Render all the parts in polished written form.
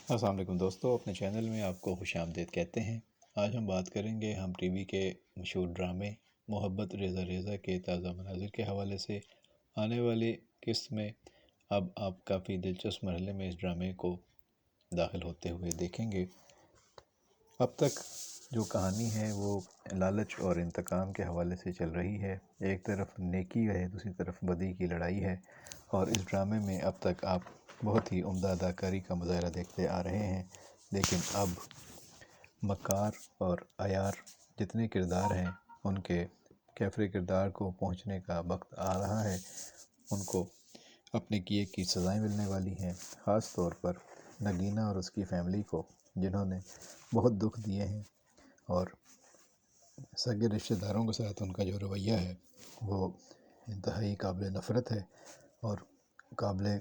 السلام علیکم دوستو، اپنے چینل میں آپ کو خوش آمدید کہتے ہیں۔ آج ہم بات کریں گے ہم ٹی وی کے مشہور ڈرامے محبت ریزہ ریزہ کے تازہ مناظر کے حوالے سے۔ آنے والی قسط میں اب آپ کافی دلچسپ مرحلے میں اس ڈرامے کو داخل ہوتے ہوئے دیکھیں گے۔ اب تک جو کہانی ہے وہ لالچ اور انتقام کے حوالے سے چل رہی ہے۔ ایک طرف نیکی ہے، دوسری طرف بدی کی لڑائی ہے، اور اس ڈرامے میں اب تک آپ بہت ہی عمدہ اداکاری کا مظاہرہ دیکھتے آ رہے ہیں، لیکن اب مکار اور عیار جتنے کردار ہیں ان کے کیفر کردار کو پہنچنے کا وقت آ رہا ہے۔ ان کو اپنے کیے کی سزائیں ملنے والی ہیں، خاص طور پر نگینہ اور اس کی فیملی کو، جنہوں نے بہت دکھ دیے ہیں، اور سگے رشتہ داروں کے ساتھ ان کا جو رویہ ہے وہ انتہائی قابل نفرت ہے اور قابل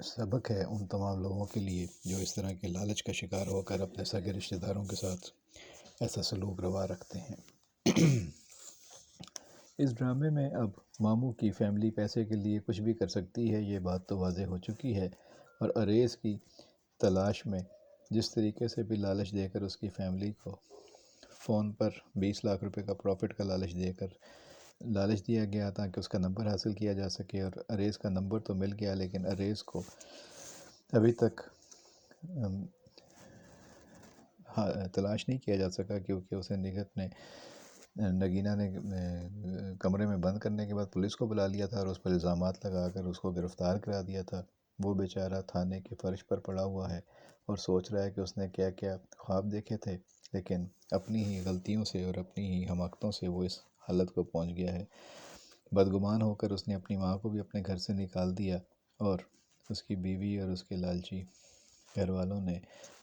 سبق ہے ان تمام لوگوں کے لیے جو اس طرح کے لالچ کا شکار ہو کر اپنے سگے رشتہ داروں کے ساتھ ایسا سلوک روا رکھتے ہیں۔ اس ڈرامے میں اب ماموں کی فیملی پیسے کے لیے کچھ بھی کر سکتی ہے، یہ بات تو واضح ہو چکی ہے، اور اریز کی تلاش میں جس طریقے سے بھی لالچ دے کر اس کی فیملی کو فون پر 20 لاکھ روپے کا پروفٹ کا لالچ دیا گیا تاکہ اس کا نمبر حاصل کیا جا سکے، اور اریز کا نمبر تو مل گیا لیکن اریز کو ابھی تک تلاش نہیں کیا جا سکا، کیونکہ اسے نگینہ نے کمرے میں بند کرنے کے بعد پولیس کو بلا لیا تھا اور اس پر الزامات لگا کر اس کو گرفتار کرا دیا تھا۔ وہ بیچارہ تھانے کے فرش پر پڑا ہوا ہے اور سوچ رہا ہے کہ اس نے کیا کیا خواب دیکھے تھے، لیکن اپنی ہی غلطیوں سے اور اپنی ہی حماقتوں سے وہ اس حالت کو پہنچ گیا ہے۔ بدگمان ہو کر اس نے اپنی ماں کو بھی اپنے گھر سے نکال دیا، اور اس کی بیوی اور اس کے لالچی گھر والوں نے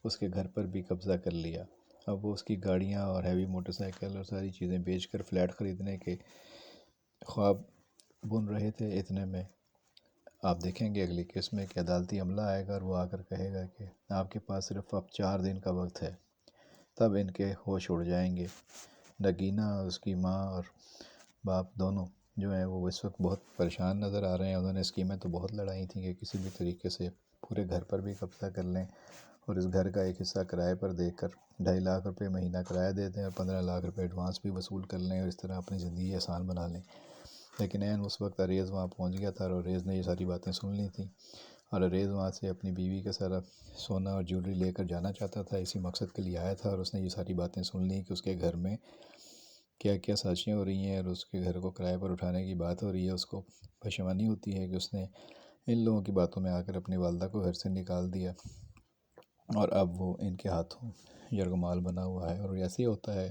اس کے گھر پر بھی قبضہ کر لیا۔ اب وہ اس کی گاڑیاں اور ہیوی موٹر سائیکل اور ساری چیزیں بیچ کر فلیٹ خریدنے کے خواب بن رہے تھے۔ اتنے میں آپ دیکھیں گے اگلی قسط میں کہ عدالتی عملہ آئے گا اور وہ آ کر کہے گا کہ آپ کے پاس صرف اب 4 دن کا وقت ہے، تب ان کے ہوش اڑ جائیں گے۔ نگینہ اور اس کی ماں اور باپ دونوں جو ہیں وہ اس وقت بہت پریشان نظر آ رہے ہیں۔ انہوں نے اسکیمیں تو بہت لڑائی تھیں کہ کسی بھی طریقے سے پورے گھر پر بھی قبضہ کر لیں، اور اس گھر کا ایک حصہ کرائے پر دے کر 2.5 لاکھ روپے مہینہ کرایہ دے دیں اور 15 لاکھ روپے ایڈوانس بھی وصول کر لیں، اور اس طرح اپنی زندگی آسان بنا لیں۔ لیکن اس وقت اریز وہاں پہنچ گیا تھا، اور اریز نے یہ ساری باتیں سن لی تھیں، اور اریز وہاں سے اپنی بیوی کا سارا سونا اور جیولری لے کر جانا چاہتا تھا، اسی مقصد کے لیے آیا تھا، اور اس نے یہ ساری باتیں سن لی کہ اس کے گھر میں کیا کیا سازشیں ہو رہی ہیں، اور اس کے گھر کو کرائے پر اٹھانے کی بات ہو رہی ہے۔ اس کو پشیمانی ہوتی ہے کہ اس نے ان لوگوں کی باتوں میں آ کر اپنی والدہ کو گھر سے نکال دیا، اور اب وہ ان کے ہاتھوں یرغمال بنا ہوا ہے۔ اور ایسے ہی ہوتا ہے،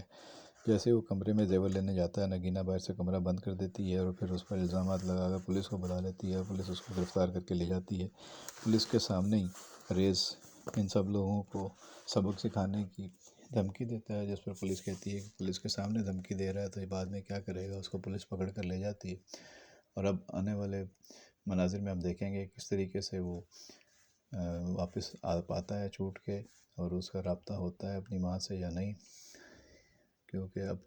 جیسے وہ کمرے میں زیور لینے جاتا ہے، نگینہ باہر سے کمرہ بند کر دیتی ہے اور پھر اس پر الزامات لگا کر پولیس کو بلا لیتی ہے، اور پولیس اس کو گرفتار کر کے لے جاتی ہے۔ پولیس کے سامنے ہی اریز ان سب لوگوں کو سبق سکھانے کی دھمکی دیتا ہے، جس پر پولیس کہتی ہے کہ پولیس کے سامنے دھمکی دے رہا ہے تو یہ بعد میں کیا کرے گا۔ اس کو پولیس پکڑ کر لے جاتی ہے، اور اب آنے والے مناظر میں ہم دیکھیں گے کس طریقے سے وہ واپس پاتا ہے چھوٹ کے، اور اس کا رابطہ ہوتا ہے اپنی ماں سے یا نہیں، کیونکہ اب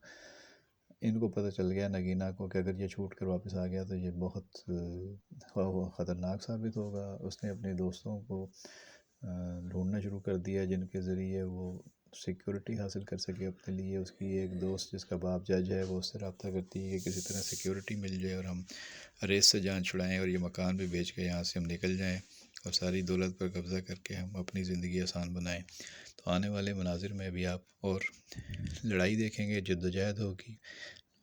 ان کو پتہ چل گیا نگینہ کو کہ اگر یہ چھوٹ کر واپس آ گیا تو یہ بہت خطرناک ثابت ہوگا۔ اس نے اپنے دوستوں کو ڈھونڈنا شروع کر دیا جن کے ذریعے وہ سیکیورٹی حاصل کر سکے اپنے لیے۔ اس کی ایک دوست جس کا باپ جج ہے وہ اس سے رابطہ کرتی ہے کہ کسی طرح سیکیورٹی مل جائے اور ہم اریز سے جان چھڑائیں اور یہ مکان بھی بیچ کے یہاں سے ہم نکل جائیں اور ساری دولت پر قبضہ کر کے ہم اپنی زندگی آسان بنائیں۔ تو آنے والے مناظر میں بھی آپ اور لڑائی دیکھیں گے، جد و جہد ہوگی،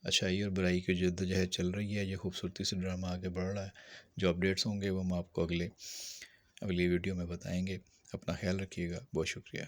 اچھائی اور برائی کی جد و جہد چل رہی ہے۔ یہ خوبصورتی سے ڈرامہ آگے بڑھ رہا ہے۔ جو اپڈیٹس ہوں گے وہ ہم آپ کو اگلی ویڈیو میں بتائیں گے۔ اپنا خیال رکھیے گا، بہت شکریہ۔